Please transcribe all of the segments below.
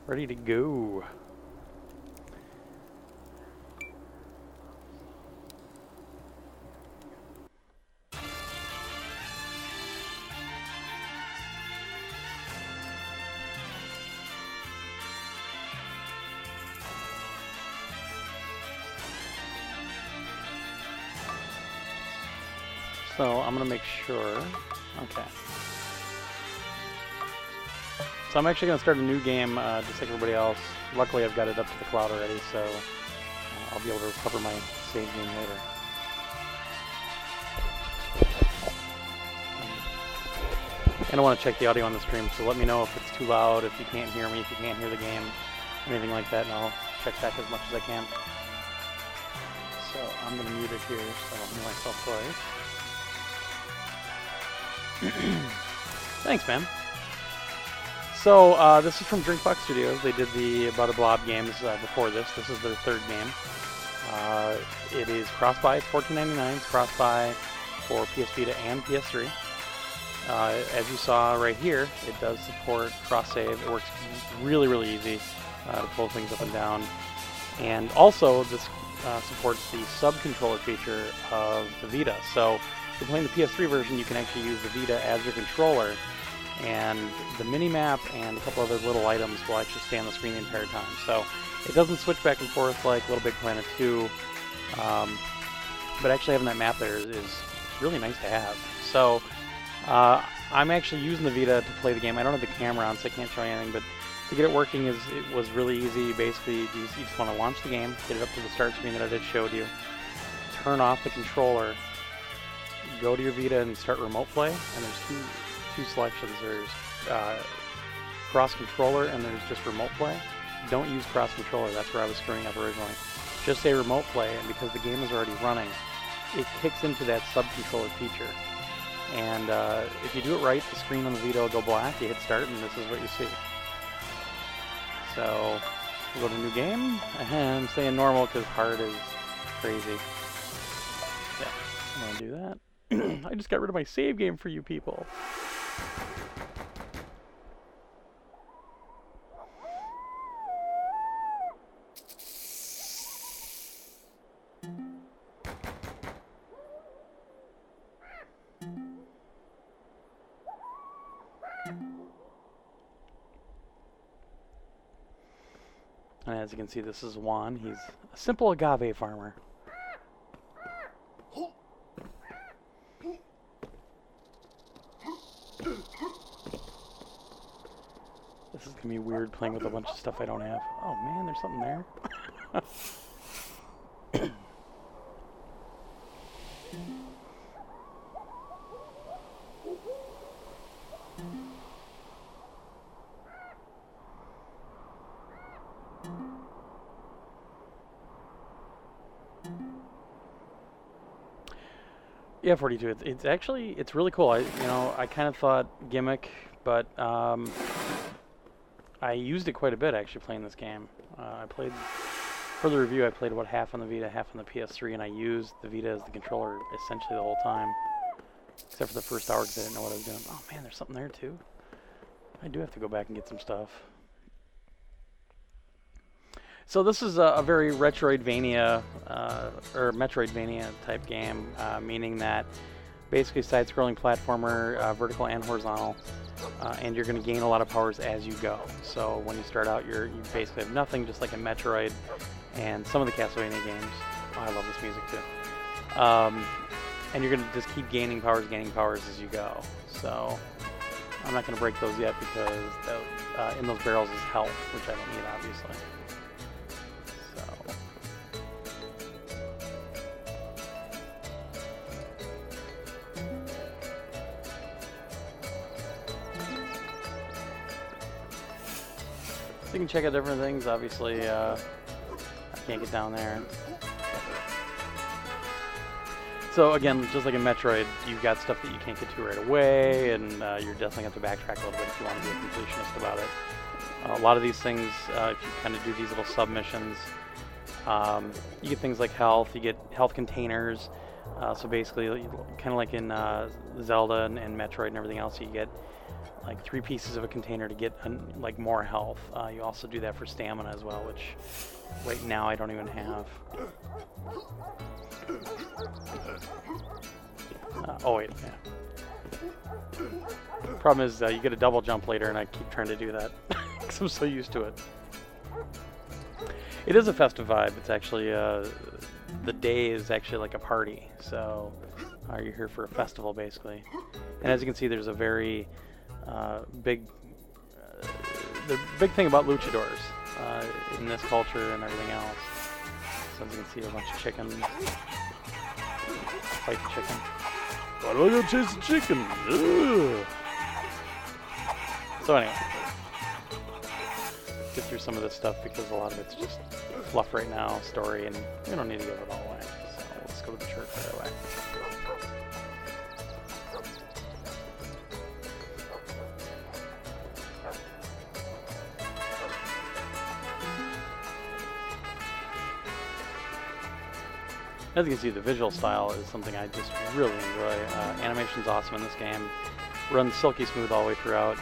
Ready to go. So I'm gonna make sure. Okay. So I'm actually gonna start a new game, just like everybody else. Luckily, I've got it up to the cloud already, so I'll be able to recover my save game later. And I want to check the audio on the stream, so let me know if it's too loud, if you can't hear me, if you can't hear the game, anything like that, and I'll check back as much as I can. So I'm gonna mute it here, so I don't hear myself twice. Thanks, man. So this is from Drinkbox Studios. They did the About a Blob games before this. This is their third game. It is cross-buy. It's $14.99. It's cross-buy for PS Vita and PS3. As you saw right here, it does support cross-save. It works really, really easy to pull things up and down. And also, this supports the sub-controller feature of the Vita. So if you're playing the PS3 version, you can actually use the Vita as your controller. And the mini-map and a couple other little items will actually stay on the screen the entire time. So it doesn't switch back and forth like Little Big Planet 2. But actually having that map there is really nice to have. So I'm actually using the Vita to play the game. I don't have the camera on, so I can't show you anything, but to get it working it was really easy. Basically, you just want to launch the game, get it up to the start screen that I just showed you, turn off the controller, go to your Vita and start remote play, and there's two selections. There's cross-controller and there's just remote play. Don't use cross-controller, that's where I was screwing up originally. Just say remote play, and because the game is already running, it kicks into that sub-controller feature. And if you do it right, the screen on the Vita will go black, you hit start, and this is what you see. So, we'll go to new game, and I'm saying normal because hard is crazy. Yeah, I'm gonna do that. I just got rid of my save game for you people. And as you can see, this is Juan. He's a simple agave farmer. This is going to be weird playing with a bunch of stuff I don't have. Oh man, there's something there. Yeah, 42. It's actually, it's really cool. I kind of thought gimmick, but I used it quite a bit actually playing this game. I played, for the review, I played about half on the Vita, half on the PS3, and I used the Vita as the controller essentially the whole time. Except for the first hour because I didn't know what I was doing. Oh man, there's something there too. I do have to go back and get some stuff. So this is a very Retroidvania, or Metroidvania type game, meaning that basically side-scrolling platformer, vertical and horizontal, and you're going to gain a lot of powers as you go. So when you start out, you basically have nothing, just like a Metroid and some of the Castlevania games. Oh, I love this music too. And you're going to just keep gaining powers as you go. So I'm not going to break those yet because in those barrels is health, which I don't need, obviously. So you can check out different things. Obviously, I can't get down there. So again, just like in Metroid, you've got stuff that you can't get to right away, and you're definitely going to have to backtrack a little bit if you want to be a completionist about it. A lot of these things, if you kind of do these little submissions, you get things like health, you get health containers. So basically, kind of like in Zelda and Metroid and everything else, you get like 3 pieces of a container to get like more health. You also do that for stamina as well, which right now I don't even have. Oh wait, yeah. Problem is you get a double jump later, and I keep trying to do that because I'm so used to it. It is a festive vibe. It's actually the day is actually like a party, so you're here for a festival basically. And as you can see, there's a very big the big thing about luchadors in this culture and everything else. So as you can see, a bunch of chickens. Fight the chicken. Why do I gotta chase the chicken? Ugh. So anyway, get through some of this stuff because a lot of it's just fluff right now, story, and we don't need to give it all away. So let's go to the church right away. As you can see, the visual style is something I just really enjoy. Animation's awesome in this game. Runs silky smooth all the way throughout.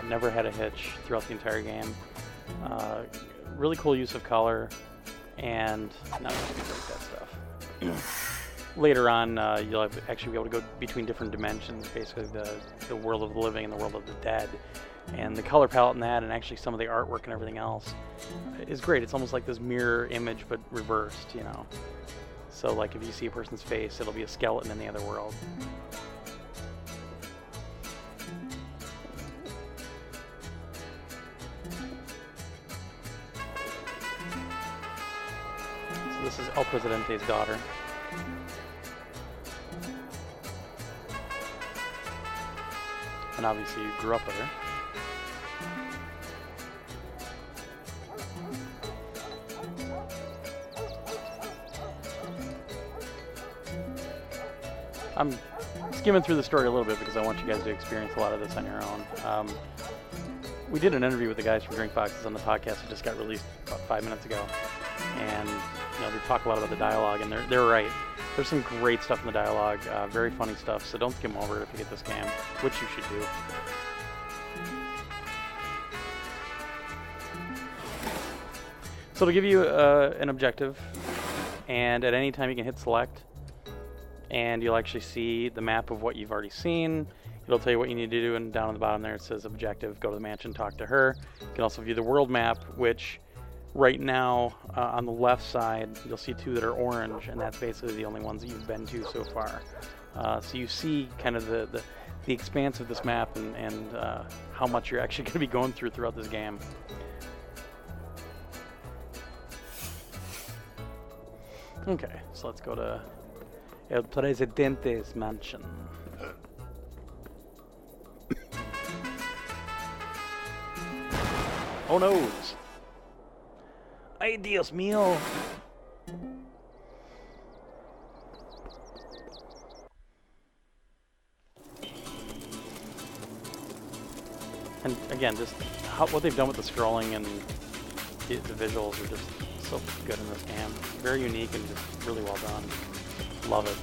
Never had a hitch throughout the entire game. Really cool use of color, and not just to break that stuff. Later on, you'll actually be able to go between different dimensions, basically the world of the living and the world of the dead. And the color palette in that, and actually some of the artwork and everything else, is great. It's almost like this mirror image, but reversed, you know. So like if you see a person's face, it'll be a skeleton in the other world. So this is El Presidente's daughter. And obviously you grew up with her. I'm skimming through the story a little bit because I want you guys to experience a lot of this on your own. We did an interview with the guys from Drinkbox on the podcast that just got released about 5 minutes ago, and they talk a lot about the dialogue, and they're right. There's some great stuff in the dialogue, very funny stuff. So don't skim over it if you get this game, which you should do. So it'll give you an objective, and at any time you can hit select. And you'll actually see the map of what you've already seen. It'll tell you what you need to do, and down on the bottom there it says objective, go to the mansion, talk to her. You can also view the world map, which right now on the left side you'll see 2 that are orange, and that's basically the only ones that you've been to so far. So you see kind of the expanse of this map and how much you're actually going to be going throughout this game. Okay, so let's go to El Presidente's mansion. Oh noes! Ay, Dios mío! And again, just what they've done with the scrolling and the visuals are just so good in this game. Very unique and just really well done. Love it.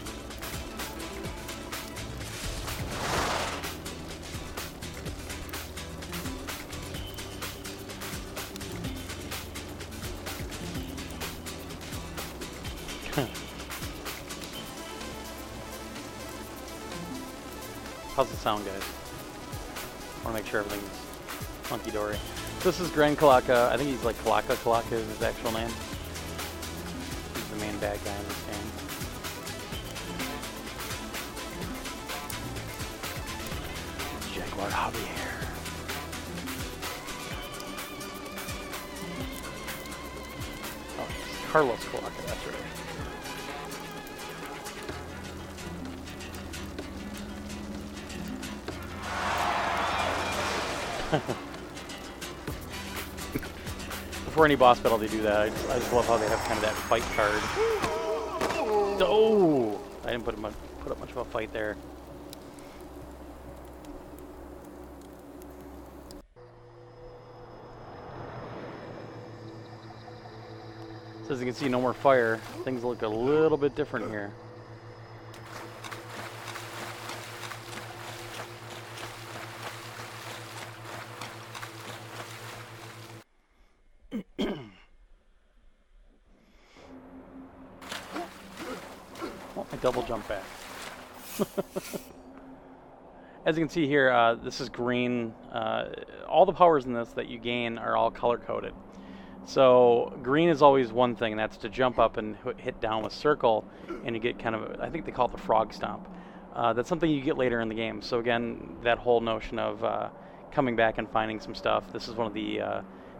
How's the sound, guys? I want to make sure everything's hunky-dory. This is Grand Kalaka. I think he's like Kalaka is his actual name. He's the main bad guy in this game. Jaguar Javier. Oh, it's Carlos Kalaka, that's right. Before any boss battle they do that. I just love how they have kind of that fight card. Oh! I didn't put up much of a fight there. So as you can see, no more fire. Things look a little bit different here. double jump back. As you can see here, this is green. All the powers in this that you gain are all color-coded. So green is always one thing, and that's to jump up and hit down with circle, and you get kind of, I think they call it the frog stomp. That's something you get later in the game. So again, that whole notion of coming back and finding some stuff. This is one of the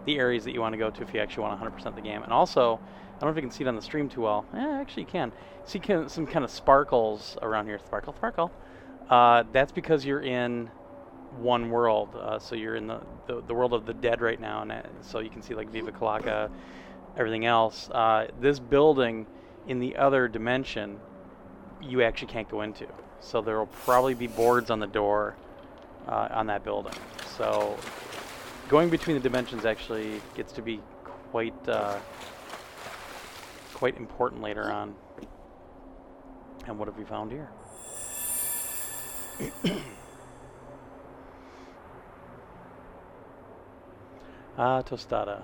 areas that you want to go to if you actually want 100% the game. And also, I don't know if you can see it on the stream too well. Actually you can. See some kind of sparkles around here. Sparkle, sparkle. That's because you're in one world. So you're in the world of the dead right now. And so you can see like Viva Kalaka, everything else. This building in the other dimension, you actually can't go into. So there will probably be boards on the door on that building. So going between the dimensions actually gets to be quite important later on. And what have we found here? Tostada.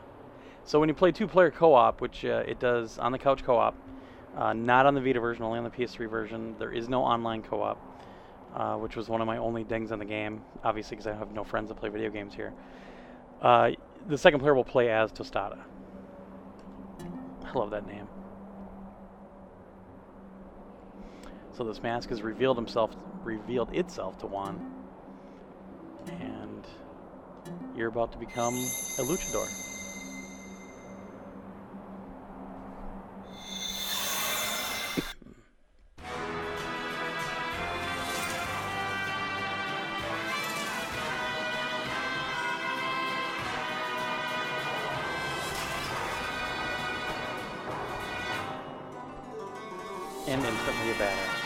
So when you play two-player co-op, which it does on the couch co-op, not on the Vita version, only on the PS3 version, there is no online co-op, which was one of my only dings on the game, obviously because I have no friends that play video games here. The second player will play as Tostada. I love that name. So this mask has revealed itself to Juan, and you're about to become a luchador. And instantly a badass.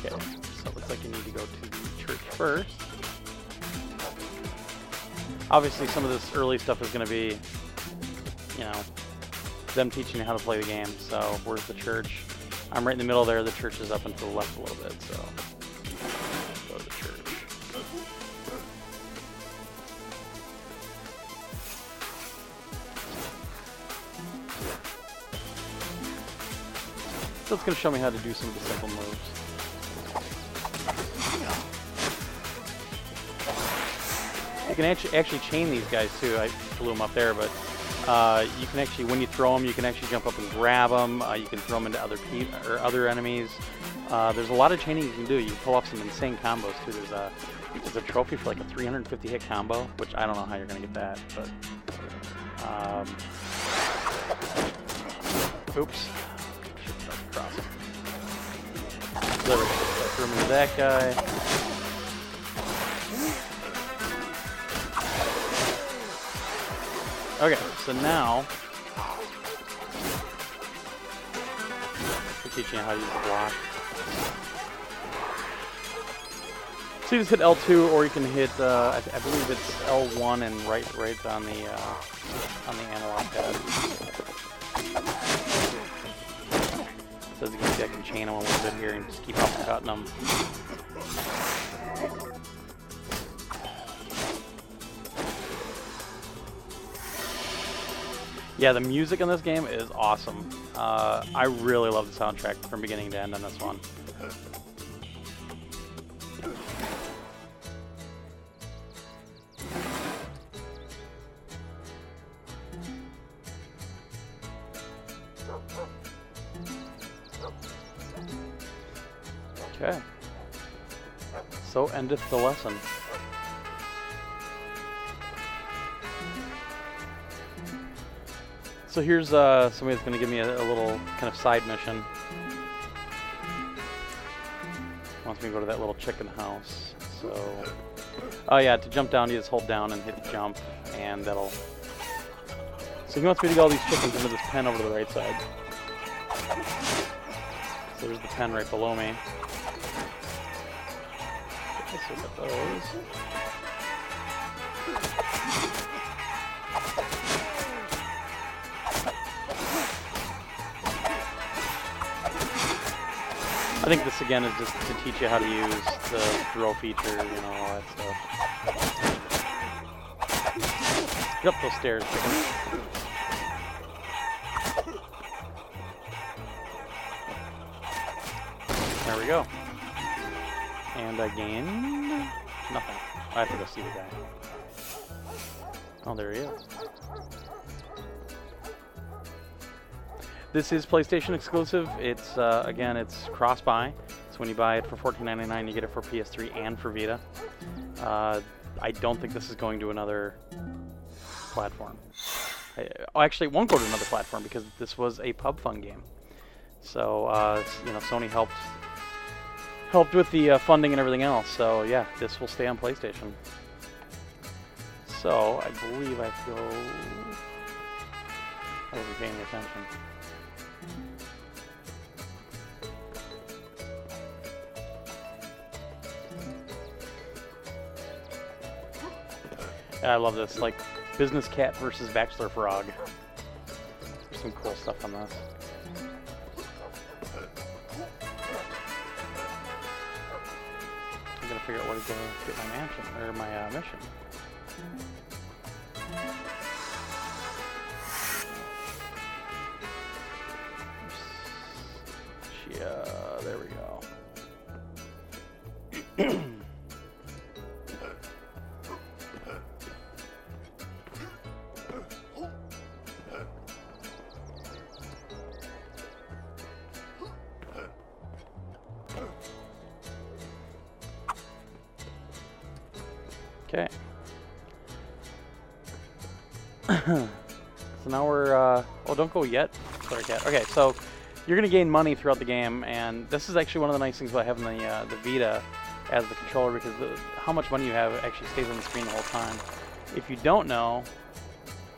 Okay, so it looks like you need to go to the church first. Obviously some of this early stuff is going to be, you know, them teaching you how to play the game. So where's the church? I'm right in the middle there. The church is up and to the left a little bit, so go to the church. So it's going to show me how to do some of the simple moves. You can actually chain these guys too. I flew them up there, but you can actually, when you throw them, you can actually jump up and grab them. You can throw them into other enemies. There's a lot of chaining you can do. You can pull off some insane combos too. There's a trophy for like a 350 hit combo, which I don't know how you're gonna get that, but oops. Crossing. There we go. Throw him into that guy. Okay, so now we're teaching you how to use the block. So you just hit L2, or you can hit I believe it's L1 and right on the analog pad. So as you can see, I can chain them a little bit here and just keep uppercutting them. Yeah, the music in this game is awesome. I really love the soundtrack from beginning to end on this one. Okay. So endeth the lesson. So here's somebody that's going to give me a little kind of side mission. Wants me to go to that little chicken house. So, oh yeah, to jump down, you just hold down and hit jump, and that'll. So he wants me to get all these chickens into this pen over to the right side. So there's the pen right below me. Let's look at those. I think this again is just to teach you how to use the throw feature, you know, all that stuff. Get up those stairs, chicken. There we go. And again, nothing. I have to go see the guy. Oh, there he is. This is PlayStation exclusive. It's again, it's cross-buy. So when you buy it for $14.99, you get it for PS3 and for Vita. I don't think this is going to another platform. Actually, it won't go to another platform because this was a pub fun game. So you know, Sony helped with the funding and everything else. So yeah, this will stay on PlayStation. So I believe I have to go. I wasn't paying attention. I love this, like, business cat versus bachelor frog. There's some cool stuff on this. I'm gonna figure out where to go get my mansion, or my mission. Yeah, there we go. Okay. So now we're, oh, don't go yet. Sorry, cat. Okay, so you're going to gain money throughout the game, and this is actually one of the nice things about having the Vita as the controller, because how much money you have actually stays on the screen the whole time. If you don't know,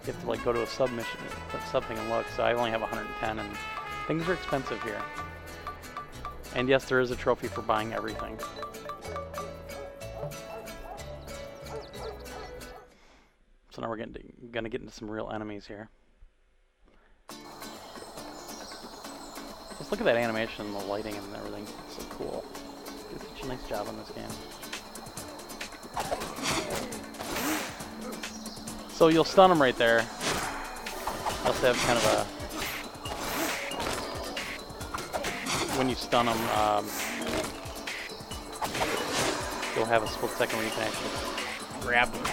you have to, like, go to a submission, something and look. So I only have 110, and things are expensive here. And yes, there is a trophy for buying everything. So now we're gonna get into some real enemies here. Just look at that animation and the lighting and everything. It's so cool. They did such a nice job on this game. So you'll stun them right there. You also have kind of a... When you stun them, you'll have a split second where you can actually grab them.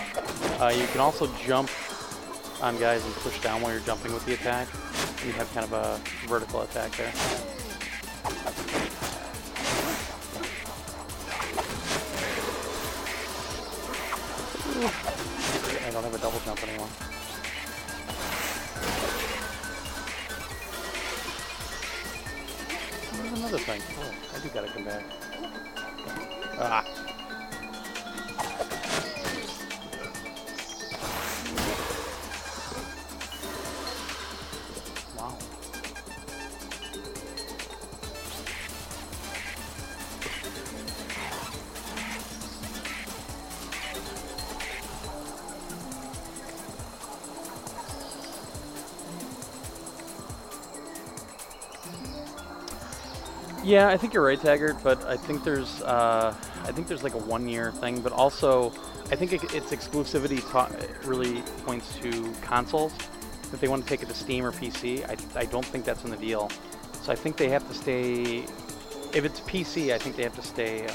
You can also jump on guys and push down while you're jumping with the attack. And you have kind of a vertical attack there. I don't have a double jump anymore. There's another thing. Oh, I do gotta come back. Ah. Wow. Yeah, I think you're right, Taggart, but I think there's like a 1-year thing, but also I think its exclusivity really points to consoles. If they want to take it to Steam or PC, I don't think that's in the deal. So I think they have to stay. If it's PC, I think they have to stay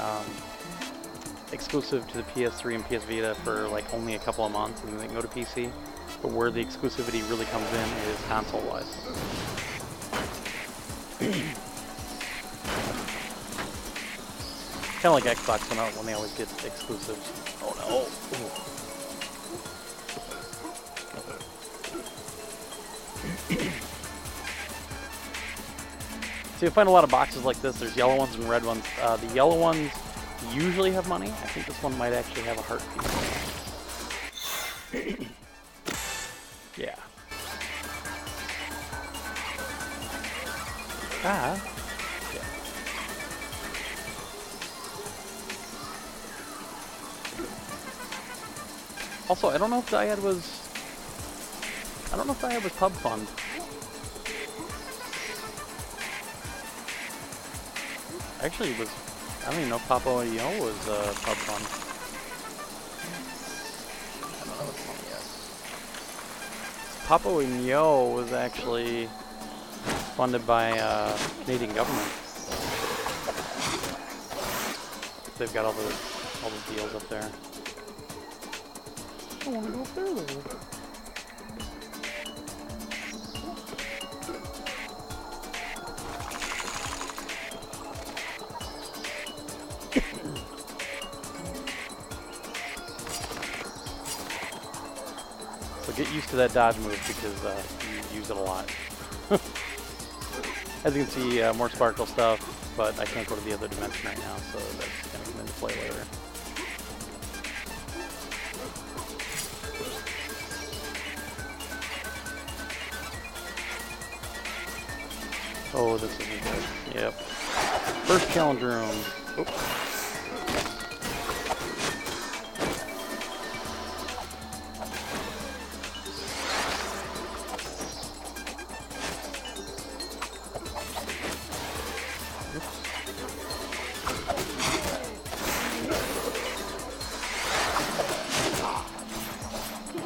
exclusive to the PS3 and PS Vita for like only a couple of months, and then they can go to PC. But where the exclusivity really comes in is console-wise. Kind of like Xbox when they always get exclusives. Oh no! So you'll find a lot of boxes like this. There's yellow ones and red ones. The yellow ones usually have money. I think this one might actually have a heart piece. Yeah. Ah. Yeah. Also, I don't know if Dyad was pub fun. Actually, it was, I don't even know if Papa Yo was pub fun. I don't know what's fun yet. Papa Yo was actually funded by Canadian government. They've got all the deals up there. I want to go up there though. So get used to that dodge move because you use it a lot. As you can see, more sparkle stuff, but I can't go to the other dimension right now, so that's going to come into play later. Oh, this isn't good. Yep. First challenge room. Oops.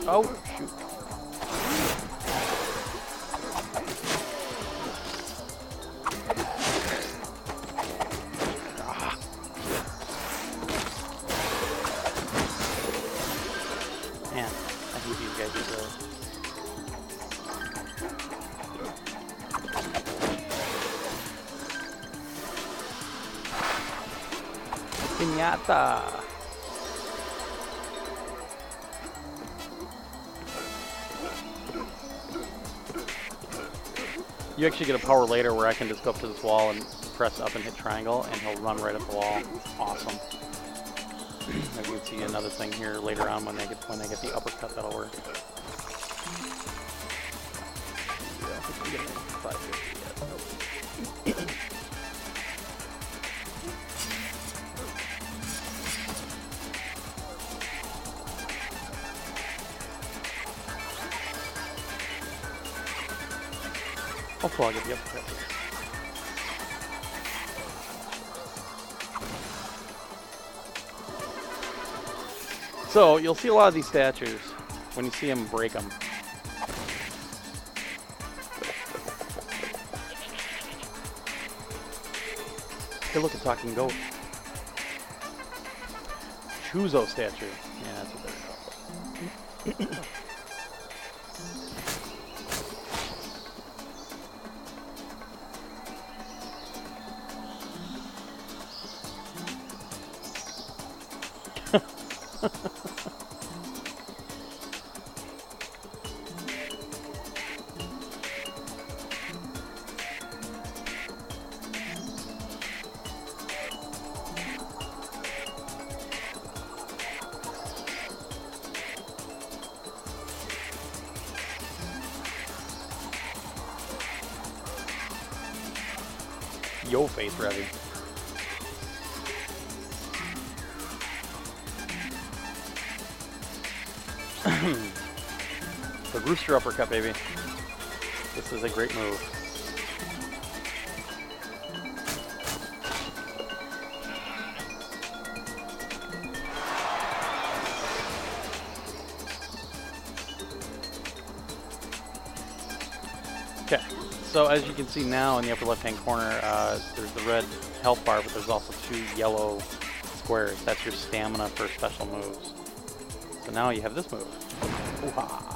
Oh, shoot. Ah. Man, I hate these guys are good. Piñata. You actually get a power later where I can just go up to this wall and press up and hit triangle, and he'll run right up the wall. Awesome. As you can see another thing here later on when they get the uppercut, that'll work. Yeah, I think I'm getting 550 yet. Nope. Hopefully I'll get the uppercut. So, you'll see a lot of these statues when you see them break them. Hey, look, a talking goat. Chuzo statue. Yeah, that's what they're called. Yo face Revy. The rooster uppercut, baby. This is a great move. Okay, so as you can see now in the upper left-hand corner, there's the red health bar, but there's also 2 yellow squares. That's your stamina for special moves. So now you have this move. Ooh-ha.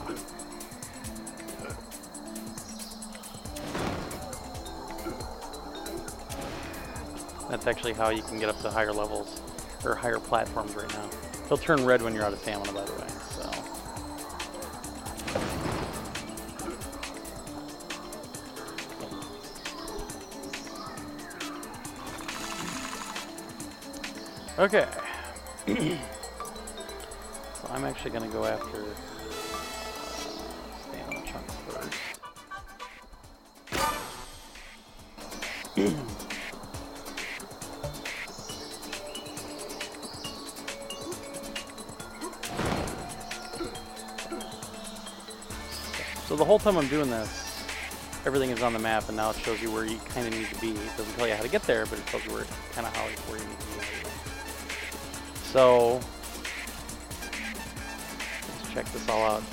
That's actually how you can get up to higher levels, or higher platforms right now. He'll turn red when you're out of stamina, by the way, so. Okay. So I'm actually going to go after stamina chunk first. So the whole time I'm doing this, everything is on the map, and now it shows you where you kind of need to be. It doesn't tell you how to get there, but it tells you where kind of where you need to be. So let's check this all out.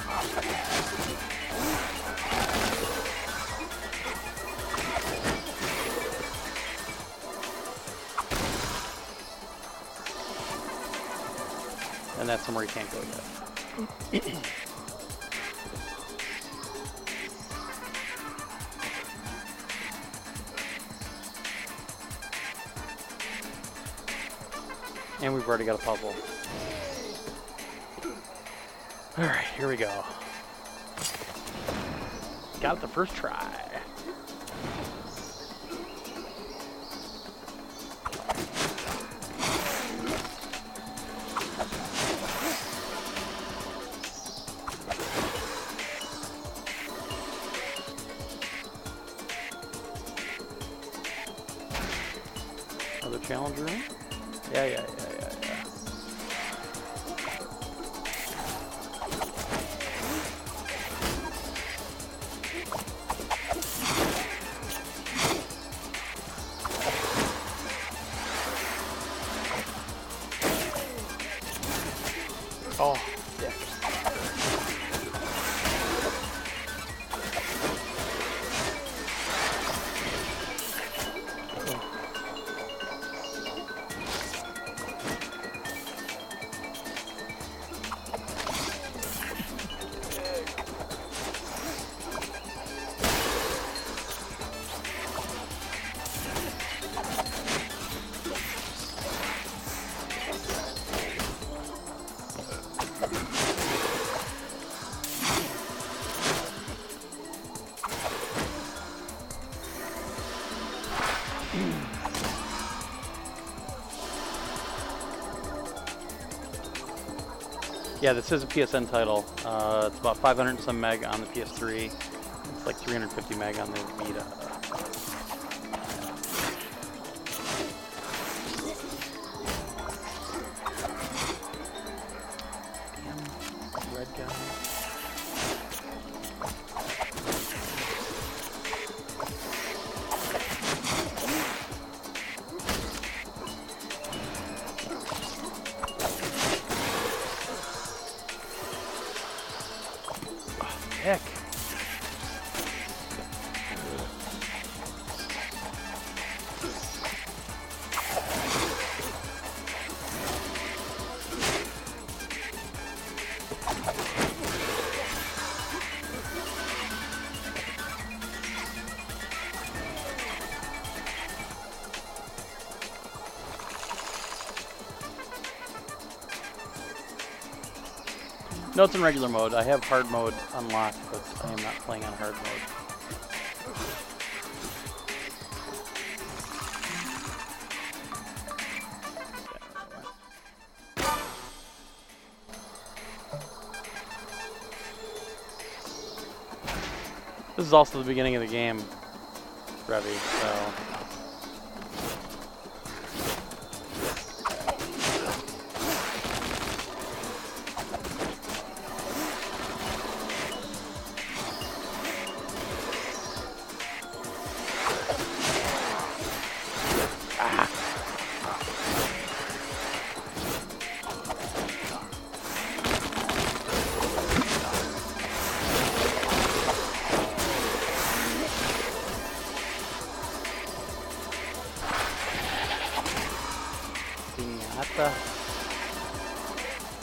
And that's somewhere you can't go yet. And we've already got a puzzle. Alright, here we go. Got it the first try. Another challenge room? Yeah. Oh, yeah. Yeah, this is a PSN title. It's about 500 and some meg on the PS3. It's like 350 meg on the Vita. Damn, red guy. Heck. No, it's in regular mode. I have hard mode unlocked, but I am not playing on hard mode. This is also the beginning of the game, Revy, so...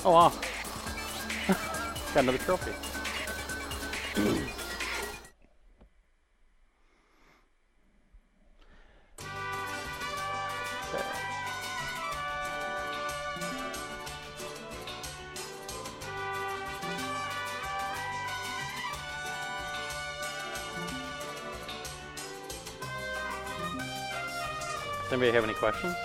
Oh wow. Got another trophy. Does anybody have any questions?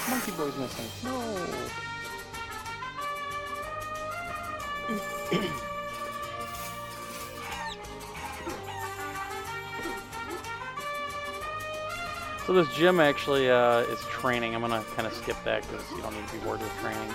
Monkey boy's missing. No. So this gym actually is training. I'm gonna kind of skip that because you don't need to be bored with training.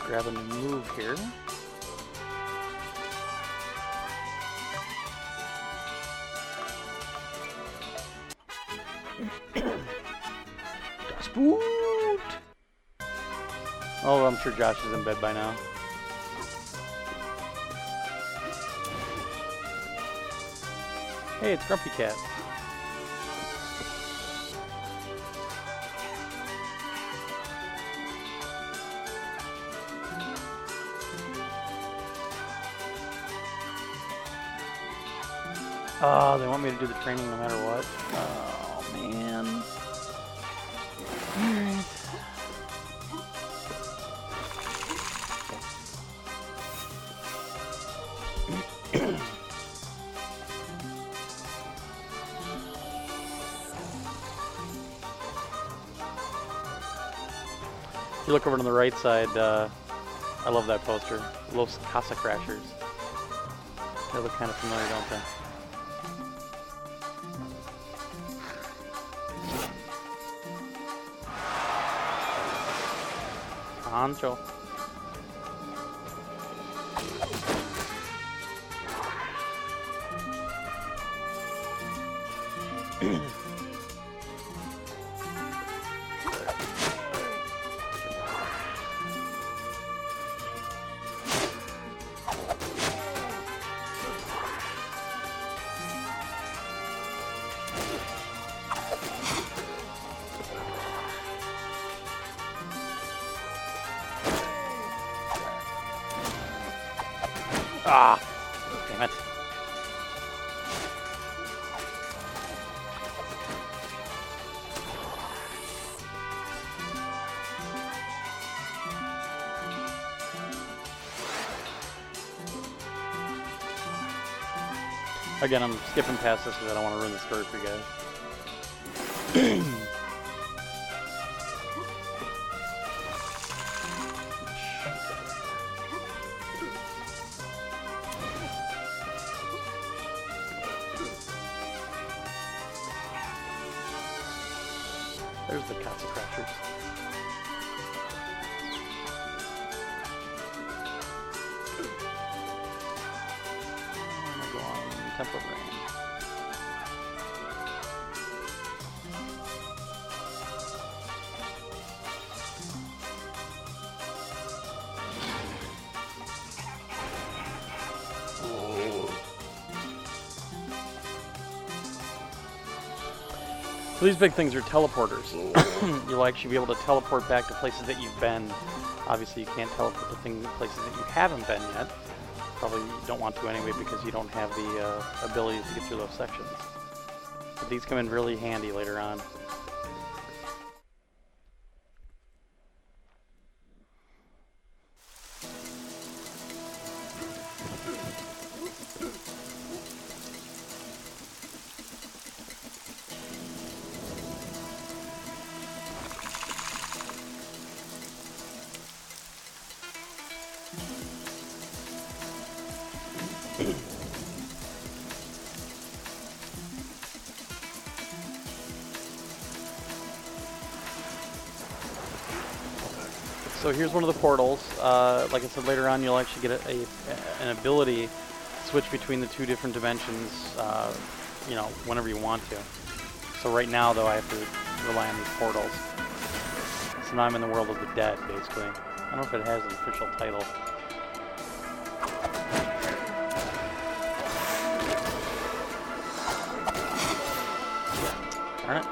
Grab a new move here. Spoot! Oh, I'm sure Josh is in bed by now. Hey, it's Grumpy Cat. Oh, they want me to do the training no matter what. Oh, man. Alright. If you look over on the right side, I love that poster. Los Casa Crashers. They look kind of familiar, don't they? Ancho. Ah, damn it. Again, I'm skipping past this because I don't want to ruin the story for you guys. There's the Casa Crashers. I'm gonna go on Temple Rain. So these big things are teleporters. You'll actually be able to teleport back to places that you've been. Obviously, you can't teleport to places that you haven't been yet. Probably you don't want to anyway because you don't have the ability to get through those sections. But these come in really handy later on. So here's one of the portals. Like I said, later on you'll actually get an ability to switch between the two different dimensions, you know, whenever you want to. So right now, though, I have to rely on these portals. So now I'm in the world of the dead, basically. I don't know if it has an official title. Darn it.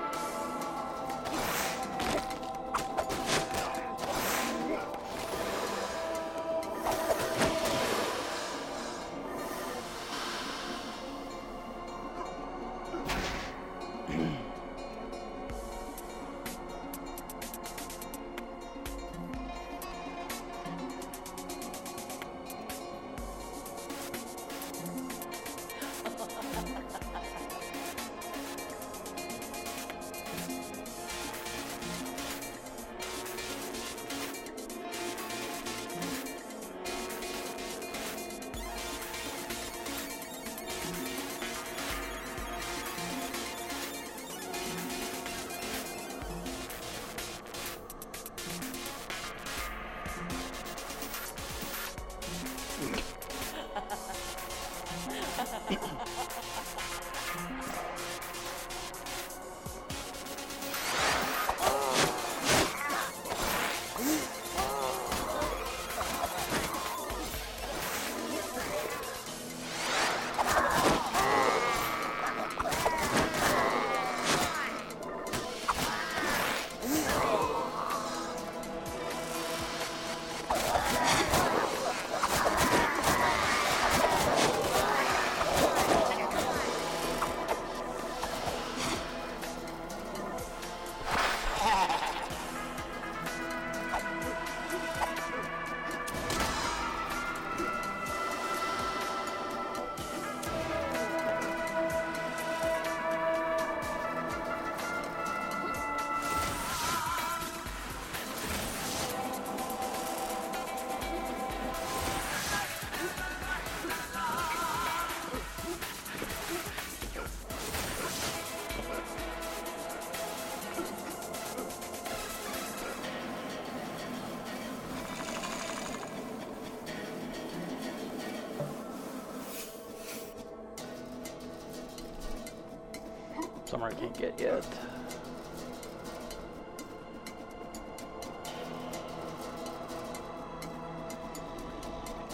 Somewhere I can't get yet.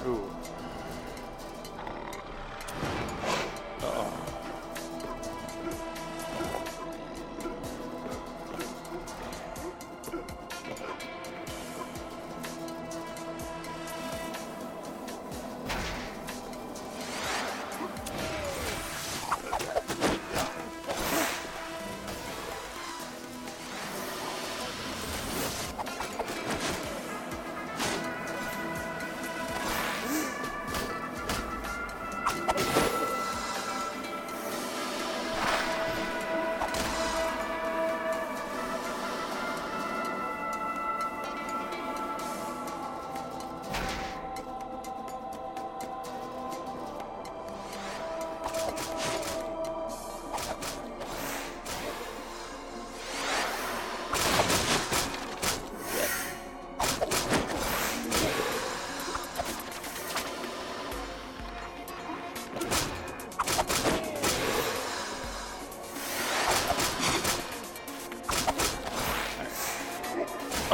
Ooh. Uh-oh.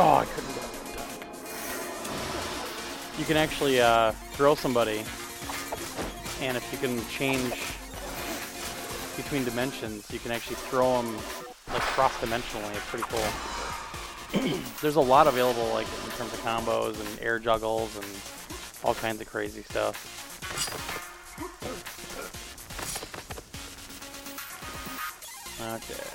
Oh, I couldn't get it in time. You can actually throw somebody, and if you can change between dimensions, you can actually throw them like cross-dimensionally. It's pretty cool. There's a lot available, like in terms of combos and air juggles and all kinds of crazy stuff. Okay.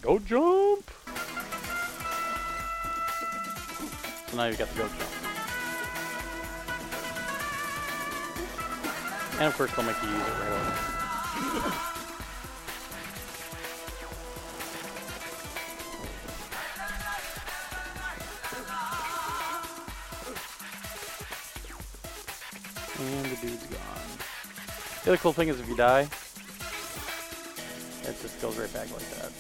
Go jump! So now you've got the go jump. And of course they'll make you use it right away. And the dude's gone. The other cool thing is if you die, it just goes right back like that.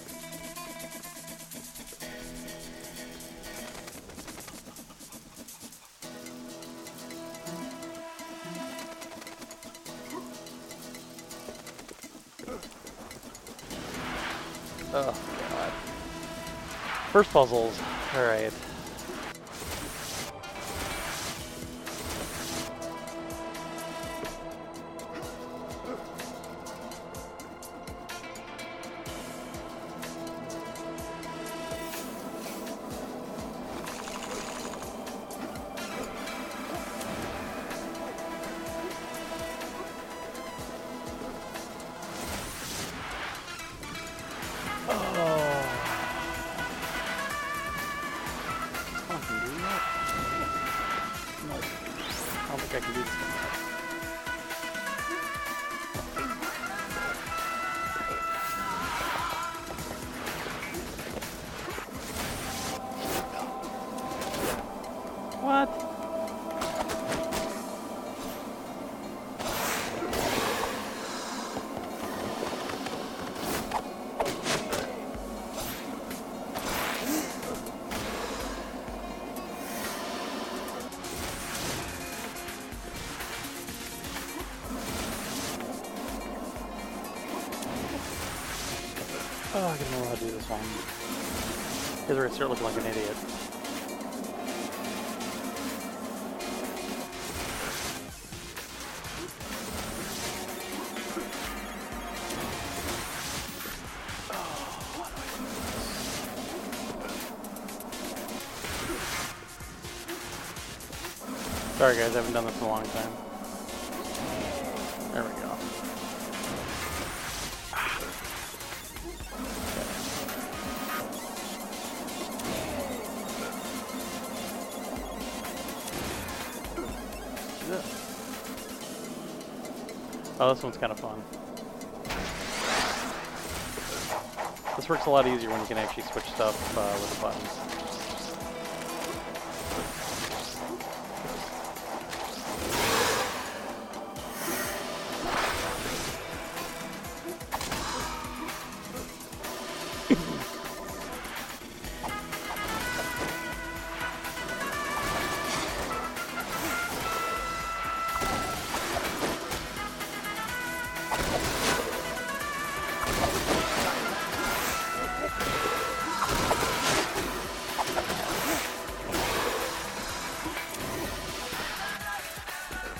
Oh god. First puzzles. Alright. I can do this one. What? Oh, I don't know how to do this one. Because we're going to start looking like an idiot. Sorry guys, I haven't done this in a long time. There we go. Oh, this one's kind of fun. This works a lot easier when you can actually switch stuff with the buttons.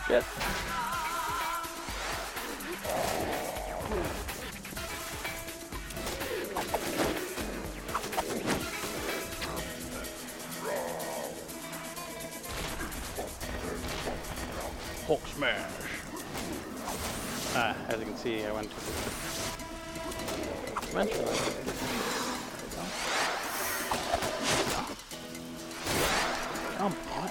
Shit. Hulk smash. Ah, as you can see, I went to the dimension. Come on.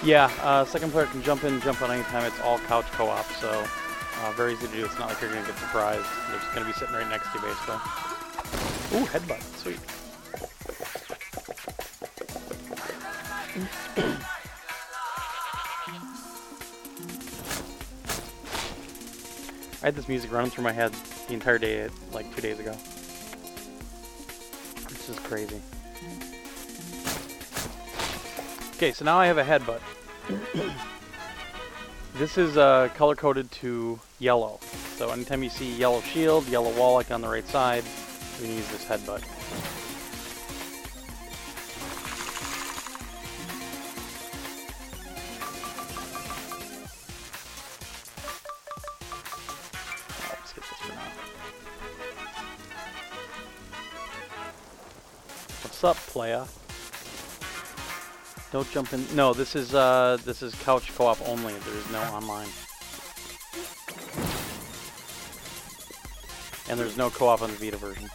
Yeah, second player can jump in, jump out anytime. It's all couch co-op, so very easy to do. It's not like you're going to get surprised. They're just going to be sitting right next to you, basically. Ooh, headbutt. Sweet. I had this music running through my head the entire day, like 2 days ago. This is crazy. Okay, so now I have a headbutt. This is color-coded to yellow. So anytime you see yellow shield, yellow wall like on the right side, We can use this headbutt. Let's get this for now. What's up, playa? Don't jump in. No, this is couch co-op only. There is no online. And there's no co-op on the Vita version.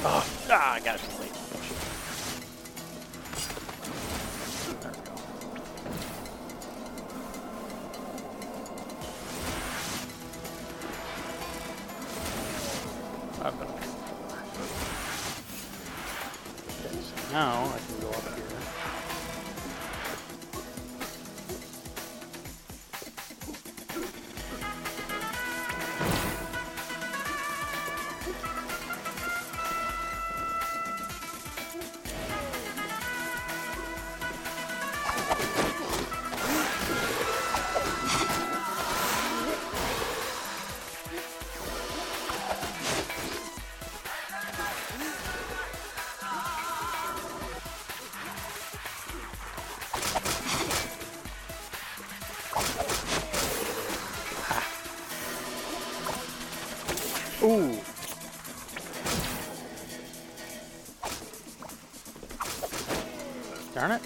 Oh, I got it too late. Oh, shit. There we go. I've been okay. Okay, so now I can go up here. Ooh. Darn it.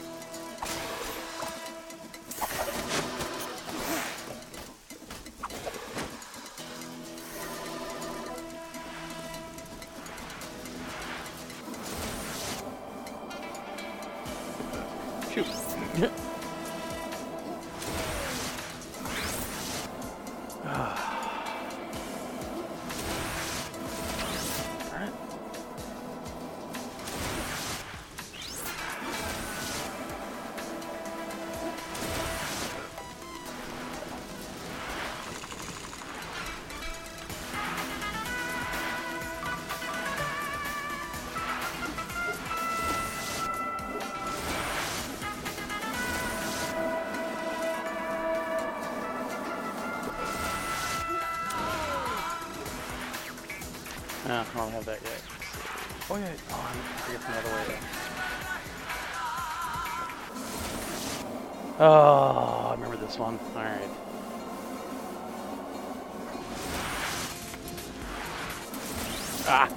Shoot. No, I don't have that yet. Oh yeah, oh, I forget another way though. Oh, I remember this one. Alright. Ah!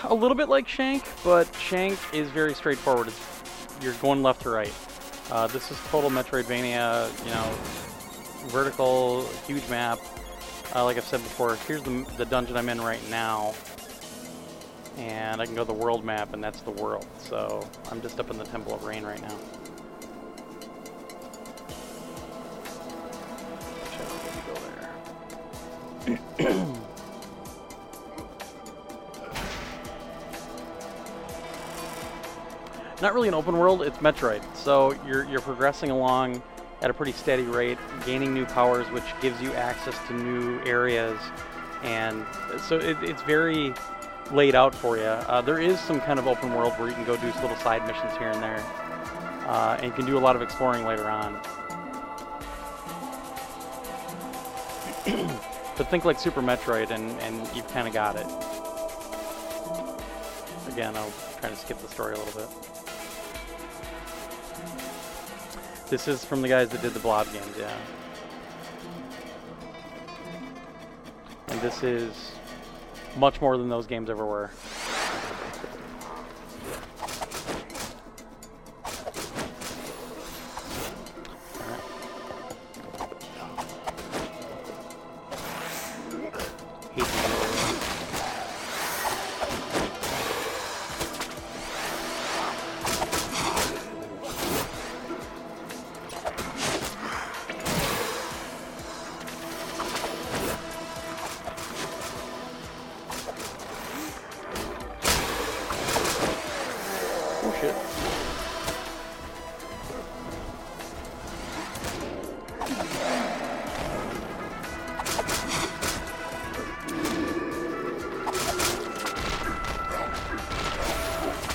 A little bit like Shank, but Shank is very straightforward. You're going left to right. This is total MetroidVania, you know, vertical, huge map. Like I've said before, here's the dungeon I'm in right now. And I can go to the world map, and that's the world. So I'm just up in the Temple of Rain right now. Go there. Not really an open world, it's Metroid. So you're progressing along at a pretty steady rate, gaining new powers, which gives you access to new areas. And so it's very laid out for you. There is some kind of open world where you can go do little side missions here and there. And you can do a lot of exploring later on. But think like Super Metroid and you've kind of got it. Again, I'll try to skip the story a little bit. This is from the guys that did the Blob games, yeah. And this is much more than those games ever were.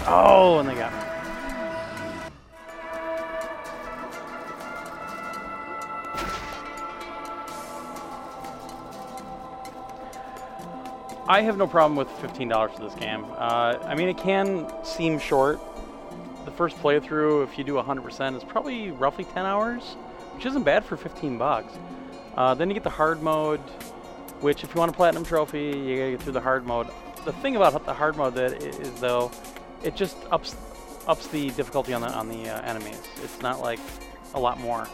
Oh, and they got me. I have no problem with $15 for this game. I mean, it can seem short. The first playthrough, if you do 100%, is probably roughly 10 hours, which isn't bad for 15 bucks. Then you get the hard mode, which if you want a platinum trophy, you gotta get through the hard mode. The thing about the hard mode that is though, it just ups the difficulty on the enemies. It's not like a lot more.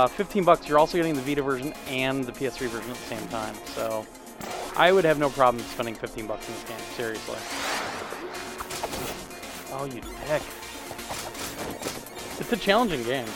15 bucks, you're also getting the Vita version and the PS3 version at the same time. So I would have no problem spending 15 bucks in this game, seriously. Oh, you dick. It's a challenging game.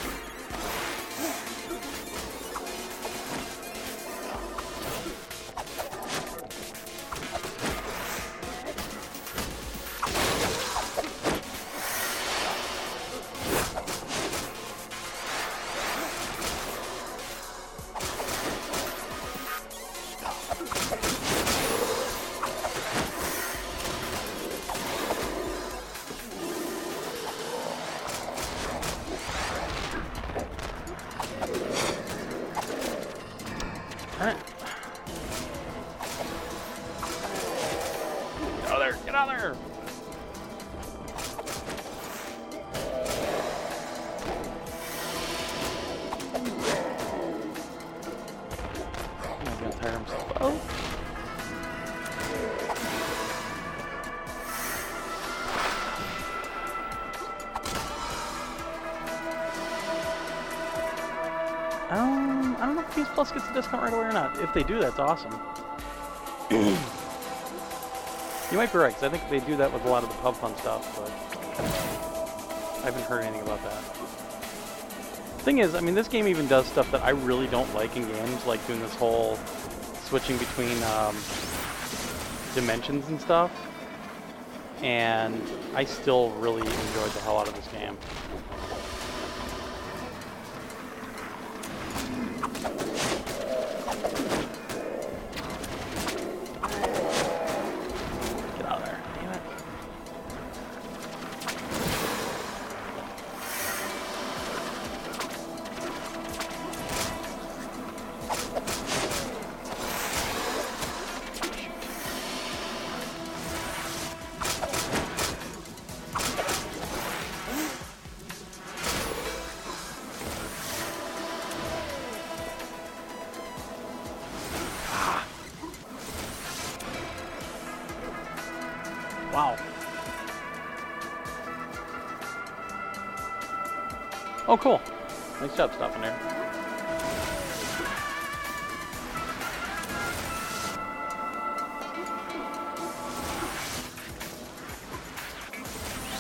Get out of there! I'm gonna tire himself out. I don't know if PS Plus gets a discount right away or not. If they do, that's awesome. You might be right, because I think they do that with a lot of the Pub Fun stuff, but I haven't heard anything about that. Thing is, I mean, this game even does stuff that I really don't like in games, like doing this whole switching between dimensions and stuff, and I still really enjoyed the hell out of this game. Wow. Oh, cool. Nice job stopping there.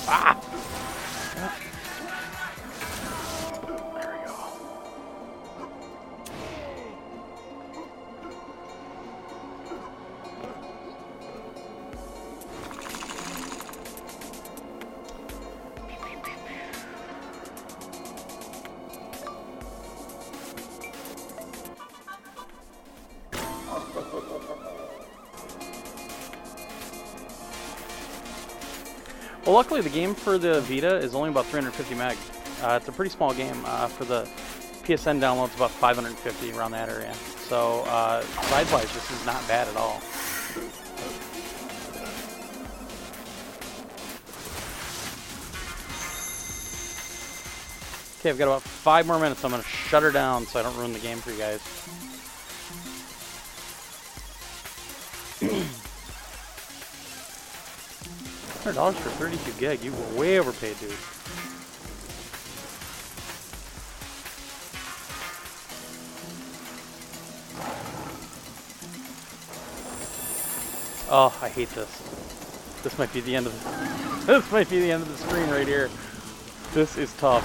Ah! There we go. Well, luckily the game for the Vita is only about 350 meg. It's a pretty small game. For the PSN download, it's about 550, around that area. So, size-wise, this is not bad at all. Okay, I've got about 5 more minutes, so I'm going to shut her down so I don't ruin the game for you guys. $100 for 32 gig. You were way overpaid, dude. Oh, I hate this. This might be the end of this might be the end of the stream right here. This is tough.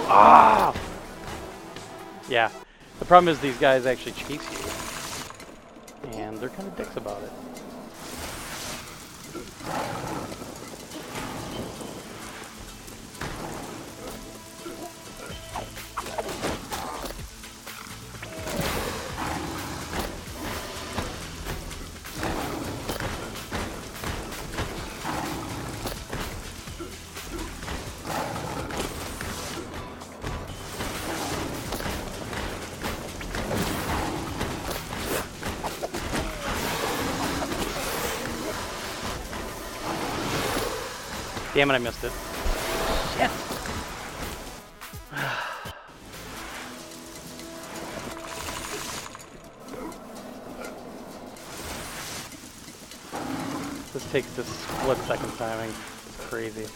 Ah! Yeah. The problem is these guys actually chase you. And they're kind of dicks about it. Damn it, I missed it. Shit. This takes this split-second timing. It's crazy.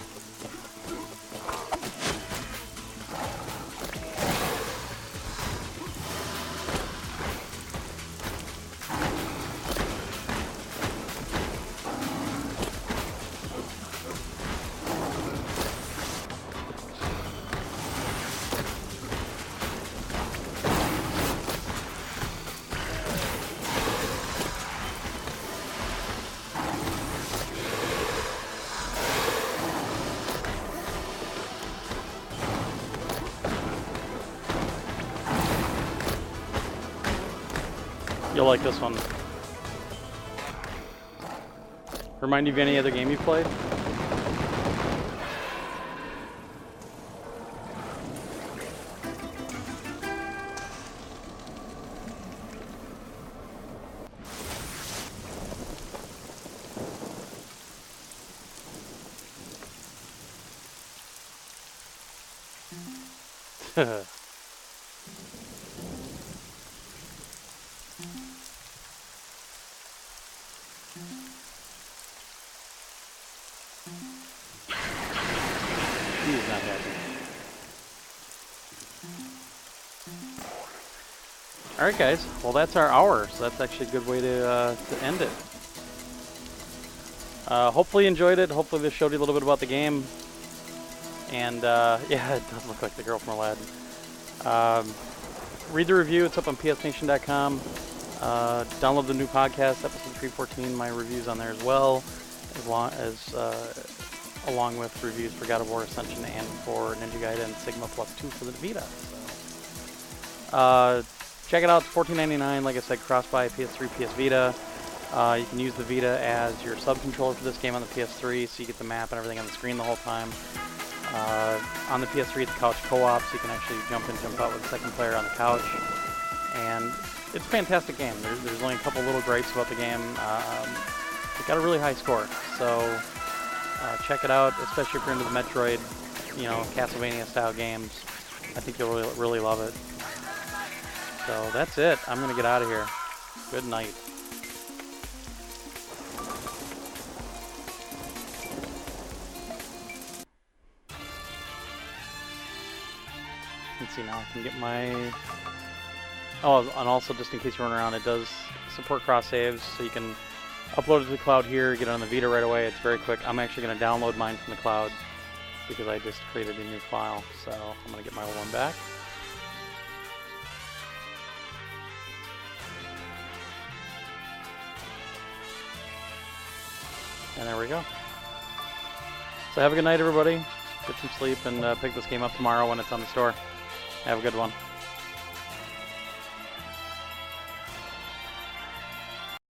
You'll like this one. Remind you of any other game you played? He's not happy. Alright guys, well that's our hour, so that's actually a good way to end it. Hopefully you enjoyed it, hopefully this showed you a little bit about the game. And yeah, it does look like the girl from Aladdin. Read the review, it's up on psnation.com. Download the new podcast, episode 314, my reviews on there as well, along with reviews for God of War Ascension and for Ninja Gaiden Sigma Plus 2 for the Vita. So, check it out, it's $14.99, like I said, cross-buy PS3, PS Vita. You can use the Vita as your sub-controller for this game on the PS3, so you get the map and everything on the screen the whole time. On the PS3, it's couch co-op, so you can actually jump in, jump out with the second player on the couch. And it's a fantastic game. There's only a couple little gripes about the game. It got a really high score, so check it out, especially if you're into the Metroid, Castlevania-style games. I think you'll really love it. So that's it. I'm going to get out of here. Good night. Let's see, now I can get my... Oh, and also, just in case you're running around, it does support cross-saves, so you can upload it to the cloud here, get it on the Vita right away. It's very quick. I'm actually going to download mine from the cloud because I just created a new file, so I'm going to get my old one back. And there we go. So have a good night, everybody. Get some sleep and pick this game up tomorrow when it's on the store. Have a good one.